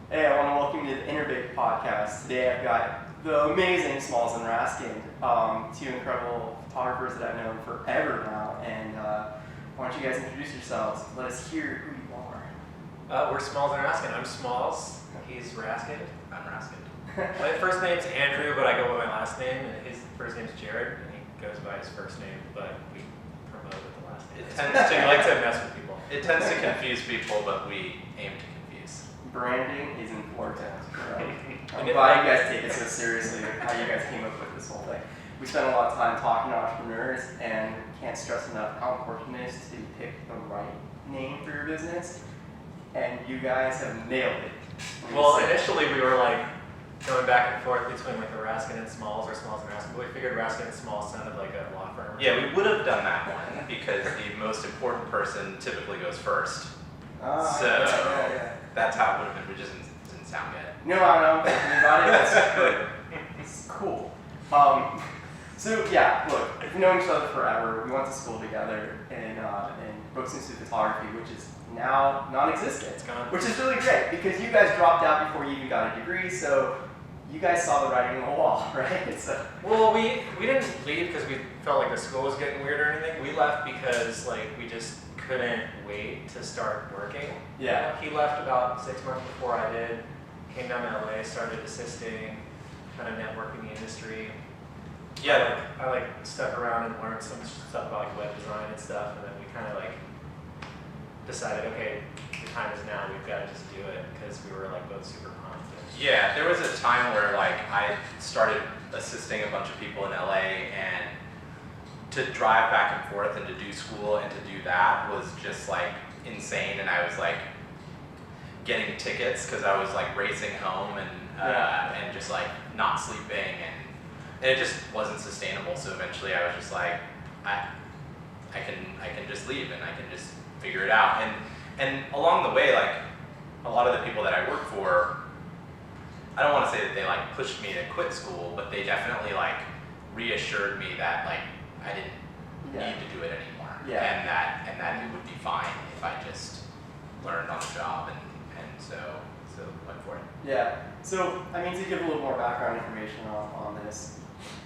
Hey, I want to welcome you to the Innervate podcast. Today I've got the amazing Smallz and Raskind, two incredible photographers that I've known forever now. And why don't you guys introduce yourselves? Let us hear who you are. We're Smallz and Raskind. I'm Smallz. He's Raskind. I'm Raskind. My first name's Andrew, but I go by my last name. And his first name's Jared, and he goes by his first name, but we promote with the last name. We like to mess with people. It tends to confuse people, but we aim to confuse. Branding is important. I'm glad you guys take it so seriously, how you guys came up with this whole thing. We spent a lot of time talking to entrepreneurs and can't stress enough how important it is to pick the right name for your business. And you guys have nailed it. Well, initially we were like going back and forth between like the Raskind and Smallz or Smallz and Raskind, but we figured Raskind and Smallz sounded like a law firm. Yeah, we would have done that one because the most important person typically goes first. Yeah. That's how it would have been, which didn't sound good. No, I'm thinking about it. That's good. It's cool. So yeah, look, we've known each other forever. We went to school together in Brooks Institute of Photography, which is now non-existent. It's gone. Which is really great because you guys dropped out before you even got a degree, so you guys saw the writing on the wall, right? Well, we didn't leave because we felt like the school was getting weird or anything. We left because like we just couldn't wait to start working. Yeah. He left about 6 months before I did. Came down to LA, started assisting, kind of networking the industry. Yeah. I stuck around and learned some stuff about like web design and stuff, and then we kind of like decided, okay, the time is now. We've got to just do it because we were like both super pumped. Yeah, there was a time where like I started assisting a bunch of people in LA, and to drive back and forth and to do school and to do that was just like insane. And I was like getting tickets because I was like racing home and just like not sleeping, and it just wasn't sustainable. So eventually I was just like, I can just leave and I can just figure it out. And along the way, like a lot of the people that I work for, I don't want to say that they like pushed me to quit school, but they definitely like reassured me that like I didn't need to do it anymore, and that it would be fine if I just learned on the job, and so went for it. Yeah. So I mean, to give a little more background information on this,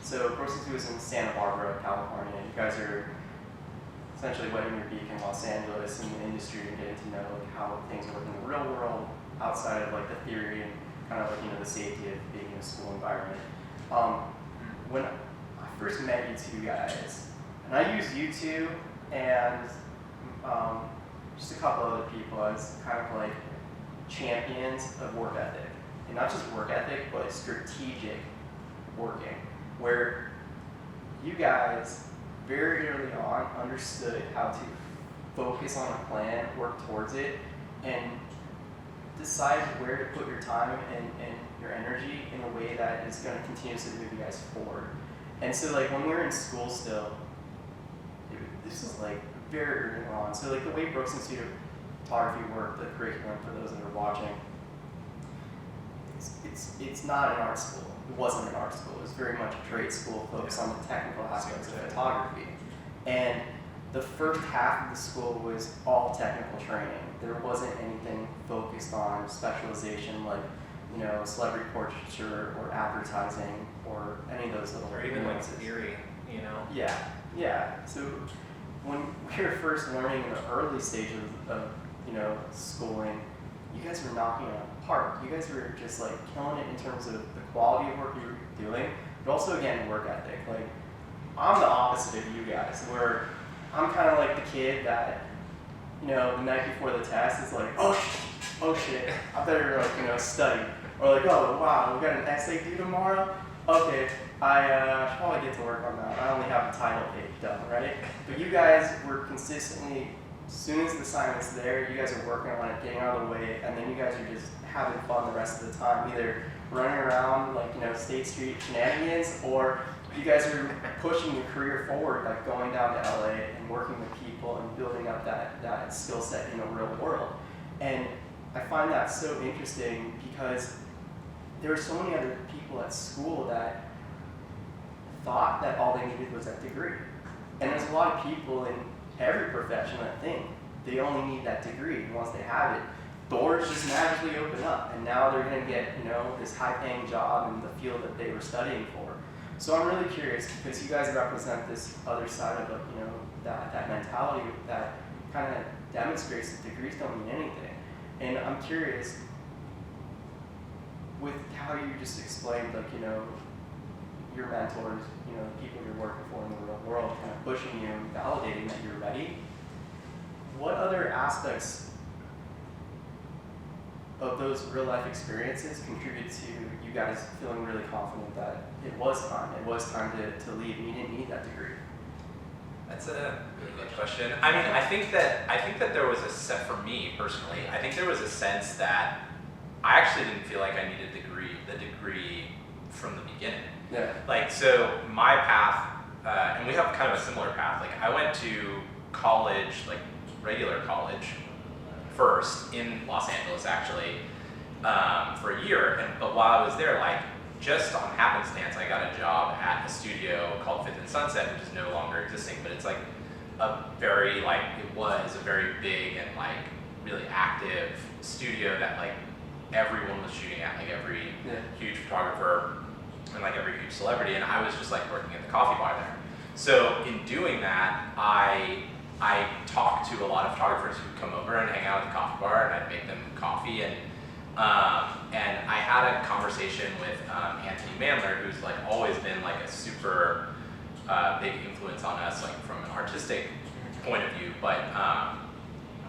so Brooks Institute is in Santa Barbara, California. You guys are essentially wetting your beak in Los Angeles in the industry and getting to know like how things work in the real world outside of like the theory and kind of like the safety of being in a school environment. When I first met you two guys, and I used you two and just a couple other people as kind of like champions of work ethic, and not just work ethic, but strategic working, where you guys very early on understood how to focus on a plan, work towards it, and decide where to put your time and your energy in a way that is going to continuously move you guys forward. And so like when we were in school still, this was like very early on. So like the way Brooks Institute of Photography worked, the curriculum for those that are watching, it's not an art school. It wasn't an art school. It was very much a trade school focused on the technical aspects of photography. And the first half of the school was all technical training. There wasn't anything focused on specialization like, celebrity portraiture or advertising or any of those little or even like nuances. theory, Yeah. So when we were first learning in the early stages of schooling, you guys were knocking it out of the park. You guys were just like killing it in terms of the quality of work you were doing, but also again work ethic. Like I'm the opposite of you guys, where I'm kind of like the kid that the night before the test is like, oh shit, I better like study, or like, oh wow, we got an essay due tomorrow. Okay, I should probably get to work on that. I only have the title page done, right? But you guys were consistently, as soon as the assignment's there, you guys are working on it, getting out of the way, and then you guys are just having fun the rest of the time, either running around like State Street shenanigans, or you guys are pushing your career forward, like going down to LA and working with people and building up that skill set in the real world. And I find that so interesting because there are so many other people at school that thought that all they needed was that degree. And there's a lot of people in every profession that think they only need that degree, and once they have it, doors just magically open up. up, and now they're going to get, this high-paying job in the field that they were studying for. So I'm really curious, because you guys represent this other side of it, that mentality that kind of demonstrates that degrees don't mean anything. And I'm curious, with how you just explained, your mentors, the people you're working for in the real world, kind of pushing you and validating that you're ready, what other aspects of those real life experiences contribute to you guys feeling really confident that it was time to leave and you didn't need that degree? That's a really good question. I mean, I think that there was for me personally, I think there was a sense that I actually didn't feel like I needed the degree from the beginning. Yeah. So my path, and we have kind of a similar path. I went to college, regular college, first in Los Angeles actually, for a year. But while I was there, just on happenstance, I got a job at a studio called Fifth and Sunset, which is no longer existing, but it's it was a very big and really active studio that everyone was shooting at, every huge photographer and every huge celebrity, and I was just working at the coffee bar there. So in doing that, I talked to a lot of photographers who'd come over and hang out at the coffee bar, and I'd make them coffee, and I had a conversation with Anthony Mandler, who's always been a super big influence on us, from an artistic point of view. But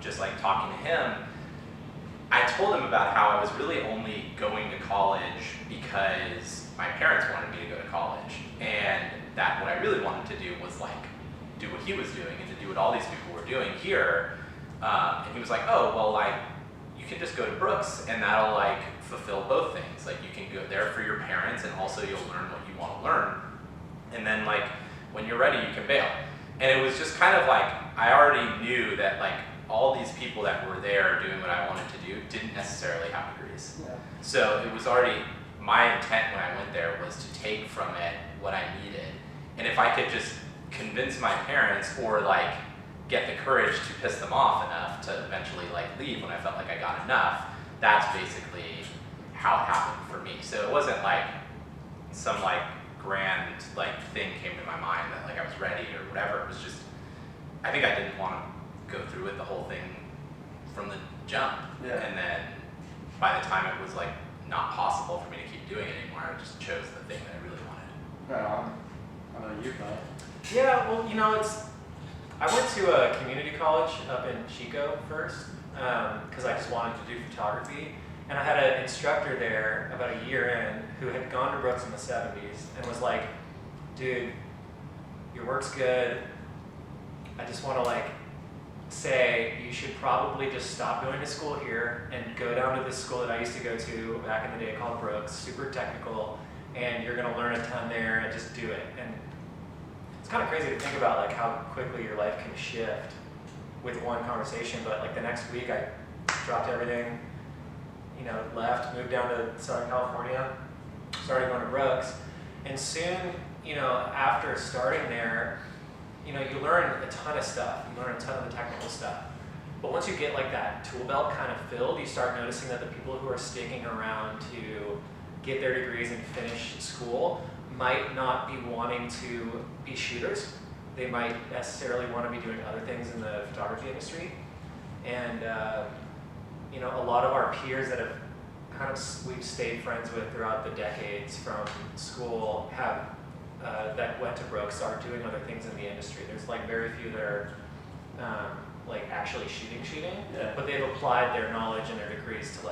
just talking to him, I told him about how I was really only going to college because my parents wanted me to go to college, and that what I really wanted to do was do what he was doing and to do what all these people were doing here. And he was like, oh, well, you can just go to Brooks and that'll fulfill both things. You can go there for your parents and also you'll learn what you want to learn. And then when you're ready, you can bail. And it was just kind of I already knew that all these people that were there doing what I wanted to do didn't necessarily have degrees. Yeah. So it was already, my intent when I went there was to take from it what I needed. And if I could just convince my parents or get the courage to piss them off enough to eventually leave when I felt I got enough, that's basically how it happened for me. So it wasn't some grand thing came to my mind that I was ready or whatever. It was just, I think I didn't want to go through with the whole thing from the jump. Yeah. And then by the time it was not possible for me to keep doing it anymore, I just chose the thing that I really wanted. Right on. How about you, bud? Yeah, well, I went to a community college up in Chico first, because I just wanted to do photography. And I had an instructor there about a year in who had gone to Brooks in the 70s and was like, dude, your work's good. I just want to say you should probably just stop going to school here and go down to this school that I used to go to back in the day called Brooks, super technical, and you're going to learn a ton there and just do it. And it's kind of crazy to think about how quickly your life can shift with one conversation, but the next week I dropped everything, left, moved down to Southern California, started going to Brooks, and soon, after starting there, you learn a ton of stuff. You learn a ton of the technical stuff. But once you get that tool belt kind of filled, you start noticing that the people who are sticking around to get their degrees and finish school might not be wanting to be shooters. They might necessarily want to be doing other things in the photography industry. And a lot of our peers that have we've stayed friends with throughout the decades from school have that went to Brooks are doing other things in the industry. There's very few that are actually shooting, Yeah. but they've applied their knowledge and their degrees to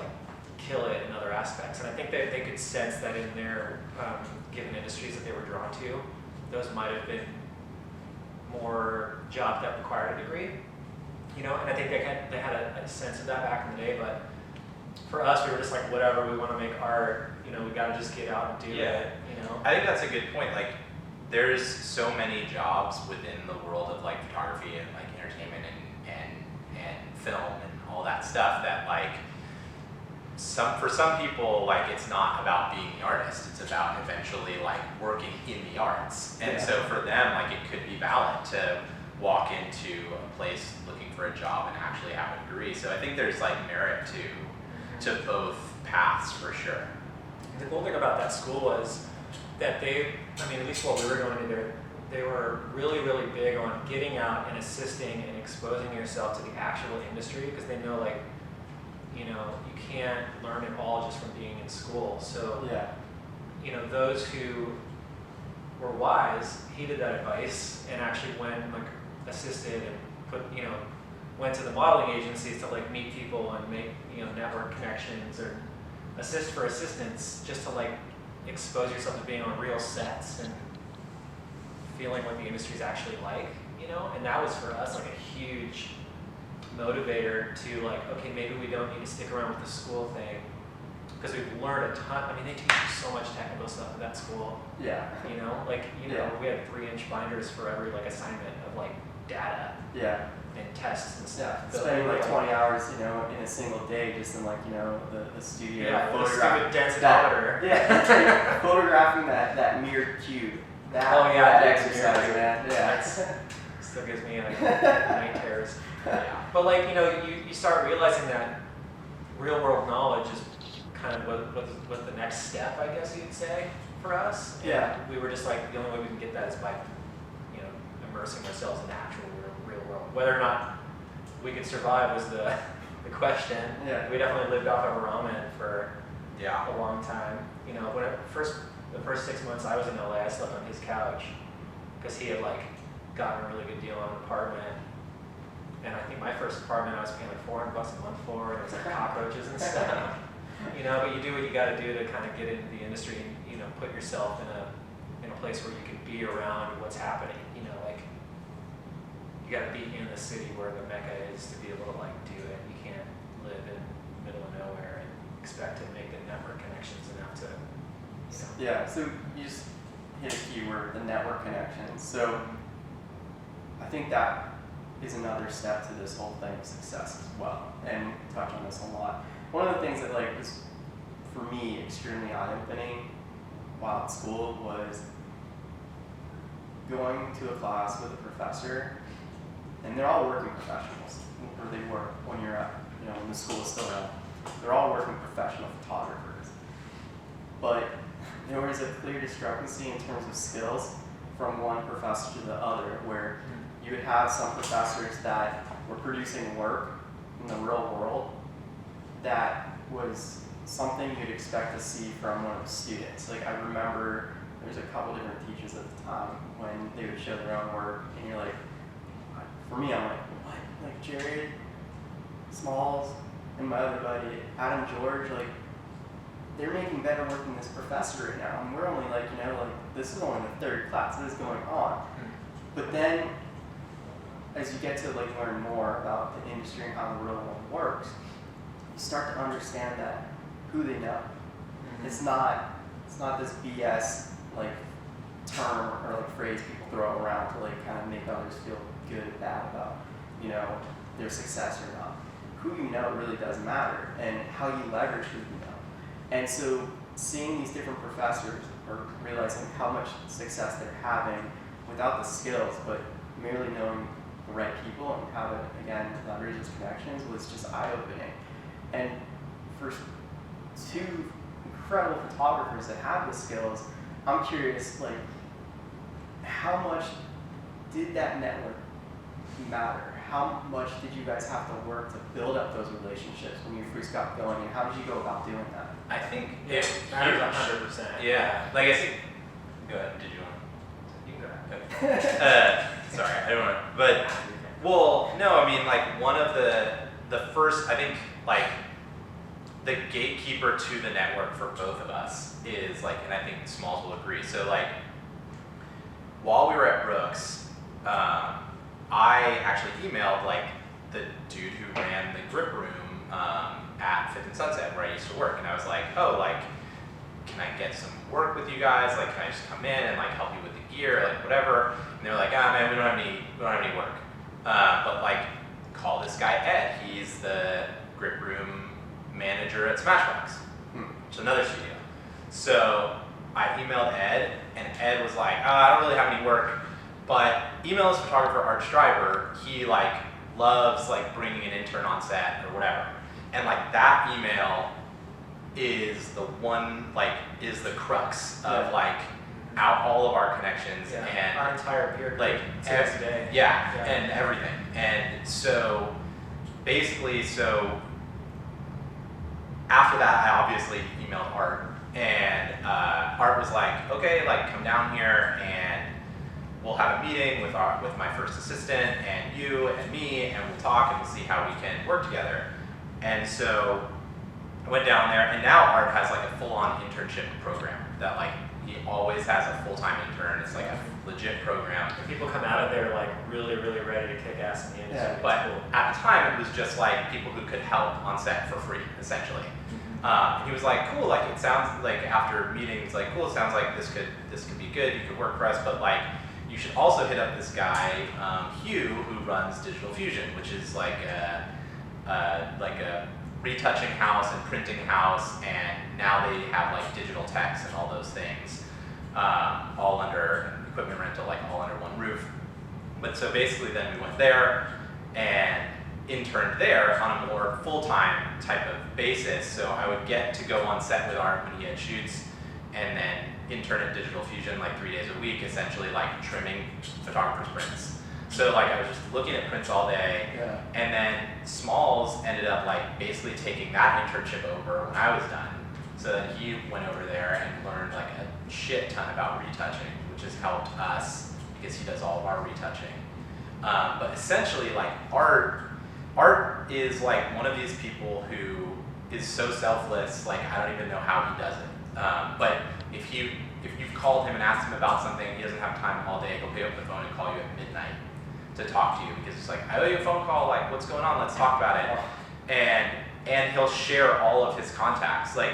kill it in other aspects. And I think that they could sense that in their given industries that they were drawn to, those might have been more jobs that required a degree. And I think they had a sense of that back in the day, but for us, we were just whatever, we want to make art, we got to just get out and do it, I think that's a good point. There's so many jobs within the world of photography and entertainment and film and all that stuff that for some people it's not about being the artist, it's about eventually working in the arts. And Yeah. so for them it could be valid to walk into a place looking for a job and actually have a degree. So I think there's merit to both paths for sure. The cool thing about that school was that at least while we were going in there, they were really, really big on getting out and assisting and exposing yourself to the actual industry, because they know, like, you can't learn it all just from being in school. So, those who were wise heeded that advice and actually went and, like, assisted and went to the modeling agencies to, like, meet people and make, network connections or assist for assistance, just to, like, expose yourself to being on real sets and feeling what the industry's actually like, and that was for us like a huge motivator to, like, okay, maybe we don't need to stick around with the school thing, because we've learned a ton. I mean, they teach you so much technical stuff at that school. Yeah. We had 3-inch binders for every, like, assignment of, like, data. Yeah. And tests and stuff. Yeah, spending like 20 hours, in a single day just in, like, the studio. Yeah, photographing densimeter. Yeah, photographing that mirrored cube. That exercise, man. Yeah. Still gives me night terrors. Yeah. But, like, you start realizing that real world knowledge is kind of what the next step, I guess you'd say, for us. Yeah. And we were just like, the only way we can get that is by, immersing ourselves in the actual real world. Whether or not we could survive was the question. Yeah. We definitely lived off of ramen for Yeah. a long time. When the first 6 months I was in LA, I slept on his couch because he had, like, gotten a really good deal on an apartment. And I think my first apartment I was paying like $400 a month for, and it was like cockroaches and stuff. But you do what you got to do to kind of get into the industry and, put yourself in a place where you can be around what's happening. Like, you got to be in the city where the mecca is to be able to, like, do it. You can't live in the middle of nowhere and expect to make the network connections enough to. Yeah. So you just hit a key word, the network connections. So I think that is another step to this whole thing of success as well, and we touch on this a lot. One of the things that, like, was for me extremely eye-opening while at school was going to a class with a professor, and they're all working professionals, or they were when you're at, when the school is still around. They're all working professional photographers, but there was a clear discrepancy in terms of skills from one professor to the other, where you would have some professors that were producing work in the real world that was something you'd expect to see from one of the students. Like, I remember there's a couple different teachers at the time when they would show their own work, and you're like, for me, I'm like, what? Like, Jared, Smallz, and my other buddy, Adam George, like, they're making better work than this professor right now, and we're only like, this is only the third class, this is going on. But then, as you get to, like, learn more about the industry and how the real world works, you start to understand that who they know. It's not this BS, like, term or, like, phrase people throw around to, like, kind of make others feel good or bad about, their success or not. Who you know really does matter, and how you leverage who you know. And so seeing these different professors, or realizing how much success they're having without the skills, but merely knowing the right people and how to, again, leverage those connections, was just eye-opening. And for two incredible photographers that have the skills, I'm curious, like, how much did that network matter? How much did you guys have to work to build up those relationships when you first got going, and how did you go about doing that? I think It matters 100%. Yeah. Like, I think. Go ahead. Did you want? You can go ahead. Sorry, I don't want to. But, well, no, I mean, like, one of the first, I think, like, the gatekeeper to the network for both of us is, like, and I think Smallz will agree. So, like, while we were at Brooks, I actually emailed, like, the dude who ran the grip room at Fifth and Sunset, where I used to work, and I was like, oh, like, can I get some work with you guys? Like, can I just come in and, like, help you with the gear, like, whatever? And they were like, man, we don't have any work. But, like, call this guy Ed. He's the grip room manager at Smashbox, which is another studio. So I emailed Ed, and Ed was like, I don't really have any work, but email his photographer, Art Stryber. He, like, loves, like, bringing an intern on set or whatever. And, like, that email is the one, like, is the crux of like all of our connections and our entire peer group, like today. and everything. And so basically, so after that, I obviously emailed Art, and Art was like, okay, like come down here and we'll have a meeting with my first assistant and you and me, and we'll talk and we'll see how we can work together. And so I went down there, and now Art has like a full-on internship program that like he always has a full-time intern. It's like a legit program. And people come out of there like really, really ready to kick ass in the industry. Yeah, but at the time, it was just like people who could help on set for free, essentially. He was like, cool, like it sounds like after meetings, like cool, it sounds like this could be good, you could work for us, but like you should also hit up this guy, Hugh, who runs Digital Fusion, which is like a retouching house and printing house, and now they have like digital techs and all those things, all under equipment rental, like all under one roof. But so basically then we went there and interned there on a more full-time type of basis. So I would get to go on set with Art when he had shoots, and then intern at Digital Fusion like 3 days a week, essentially like trimming photographers' prints. So like I was just looking at prints all day, and then Smallz ended up like basically taking that internship over when I was done. So then he went over there and learned like a shit ton about retouching, which has helped us because he does all of our retouching. But essentially like Art is like one of these people who is so selfless, like I don't even know how he does it. But if you've called him and asked him about something, he doesn't have time all day, he'll pick up the phone and call you at midnight to talk to you, because it's like, I owe you a phone call, like what's going on, let's talk about it. And he'll share all of his contacts. Like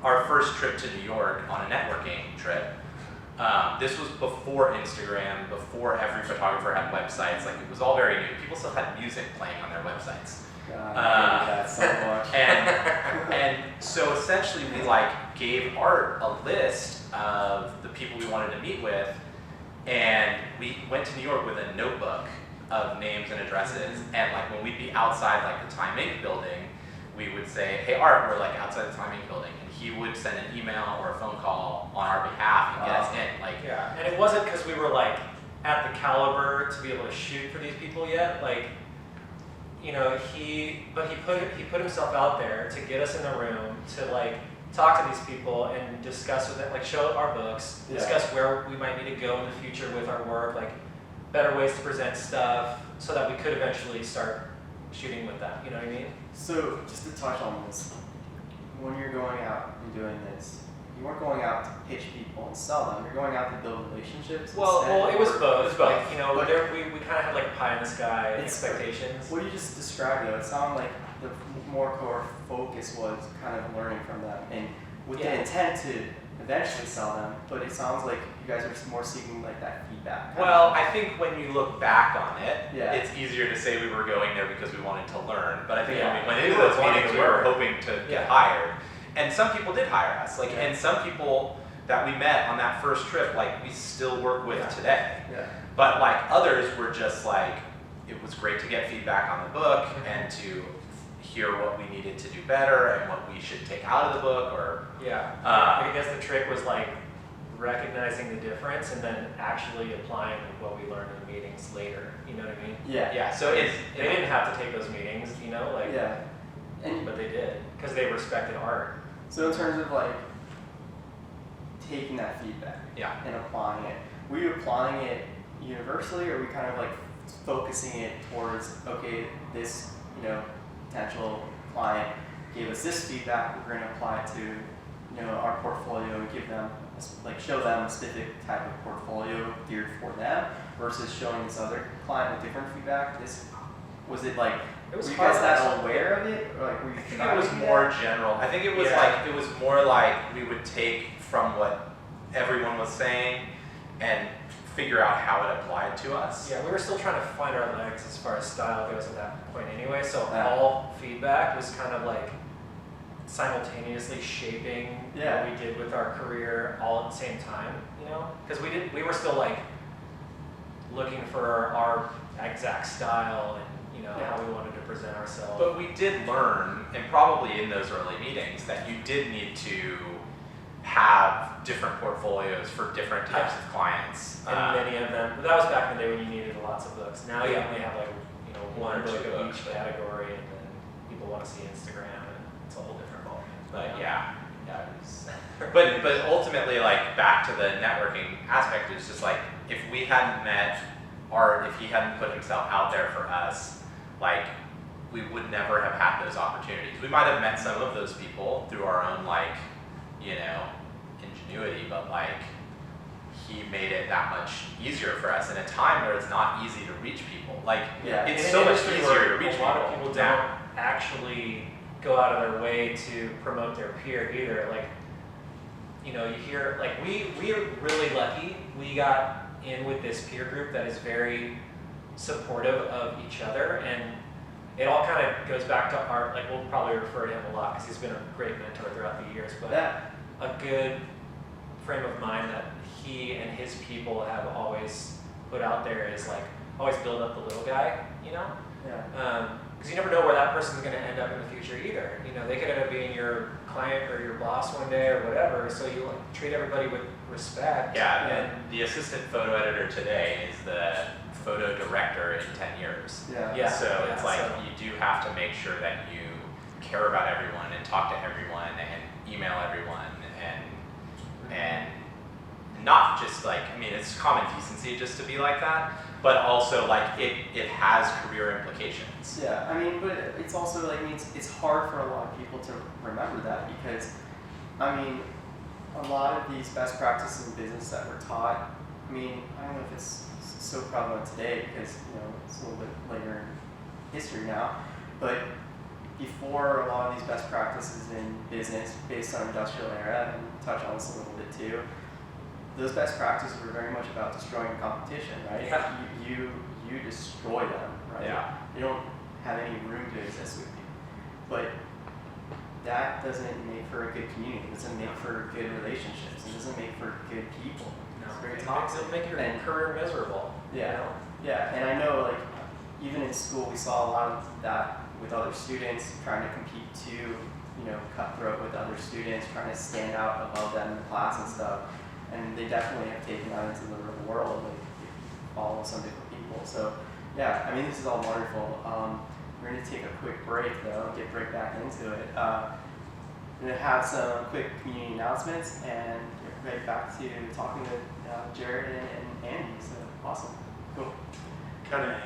our first trip to New York on a networking trip, this was before Instagram, before every photographer had websites, like it was all very new. People still had music playing on their websites. God, I hate that so much. and so essentially we like gave Art a list of the people we wanted to meet with, and we went to New York with a notebook of names and addresses, and like when we'd be outside like the Time Inc. building, we would say, hey Art, we're like outside the Time Inc. building, and he would send an email or a phone call on our behalf and get us in. Like, yeah, and it wasn't because we were like at the caliber to be able to shoot for these people yet, like, you know, he put himself out there to get us in the room to like talk to these people and discuss with them, like show our books, discuss where we might need to go in the future with our work, like better ways to present stuff, so that we could eventually start shooting with them. You know what I mean? So just to touch on this, when you're going out and doing this, you weren't going out to pitch people and sell them. You're going out to build relationships. Well, it was both. It was both. Like, you know, we kind of had like pie in the sky expectations. What you just described though, it sounded like the more core focus was kind of learning from them, and with the intent to eventually sell them. But it sounds like you guys are more seeking like that feedback. Well, I think when you look back on it, it's easier to say we were going there because we wanted to learn. But I think when we went into those meetings, we were hoping to get hired. And some people did hire us, like, and some people that we met on that first trip, like, we still work with today. But like others were just like, it was great to get feedback on the book and to hear what we needed to do better and what we should take out of the book, or I guess the trick was like recognizing the difference and then actually applying what we learned in the meetings later. You know what I mean? So they didn't have to take those meetings, you know, like but they did because they respected Art. So in terms of like taking that feedback and applying it, were you applying it universally, or were we kind of like focusing it towards, okay, this, you know, potential client gave us this feedback, we're going to apply it to, you know, our portfolio and give them, like, show them a specific type of portfolio geared for them, versus showing this other client with different feedback? Was it like, were you guys that aware of it, or like were you? I think it was more general. I think it was like, it was more like we would take from what everyone was saying and figure out how it applied to us. Yeah, we were still trying to find our legs as far as style goes at that point anyway, so all feedback was kind of like simultaneously shaping what we did with our career all at the same time, you know? Because we were still like looking for our exact style and you know, how we wanted to present ourselves. But we did learn, and probably in those early meetings, that you did need to have different portfolios for different types of clients. And many of them, but that was back in the day when you needed lots of books. Now you only have like, you know, one One or book two of books, each but- category, and then people want to see Instagram, and it's a whole different ballgame. But yeah, it was. But ultimately, like back to the networking aspect, it's just like if we hadn't met Art, if he hadn't put himself out there for us, like we would never have had those opportunities. We might have met some of those people through our own like, you know, ingenuity, but like he made it that much easier for us in a time where it's not easy to reach people. Like Yeah. it's In so an much industry easier where to reach a lot of people people don't now. actually go out of their way to promote their peer either. Like, you know, you hear, like, we are really lucky. We got in with this peer group that is very supportive of each other, and it all kind of goes back to Art. Like, we'll probably refer to him a lot because he's been a great mentor throughout the years, but Yeah. a good frame of mind that he and his people have always put out there is like, always build up the little guy, you know? Yeah. Because you never know where that person's going to end up in the future either. You know, they could end up being your client or your boss one day or whatever. So you like treat everybody with respect. Yeah, and the assistant photo editor today is the photo director in 10 years. Yeah. Yeah. So it's like so- you do have to make sure that you care about everyone and talk to everyone and email everyone and not just like, I mean, it's common decency just to be like that, but also like it has career implications. Yeah, I mean, but it's also like, I mean, it's hard for a lot of people to remember that because, I mean, a lot of these best practices in business that we're taught, I mean, I don't know if it's so prevalent today because, you know, it's a little bit later in history now, but before a lot of these best practices in business based on industrial era, and touch on this a little bit too, those best practices were very much about destroying competition, right? Yeah. You destroy them, right? Yeah. They don't have any room to exist with you. But that doesn't make for a good community. It doesn't make for good relationships. It doesn't make for good people. It's very toxic. It'll make your And- career miserable. Yeah. You know? Yeah, and I know like even in school we saw a lot of that with other students trying to compete too, you know, cutthroat with other students, trying to stand out above them in the class and stuff. And they definitely have taken that into the real world, like if you follow some different people. So yeah, I mean this is all wonderful. We're gonna take a quick break though, get right back into it. We're gonna have some quick community announcements and get right back to talking with Jared and Andy. So awesome, cool. Kind of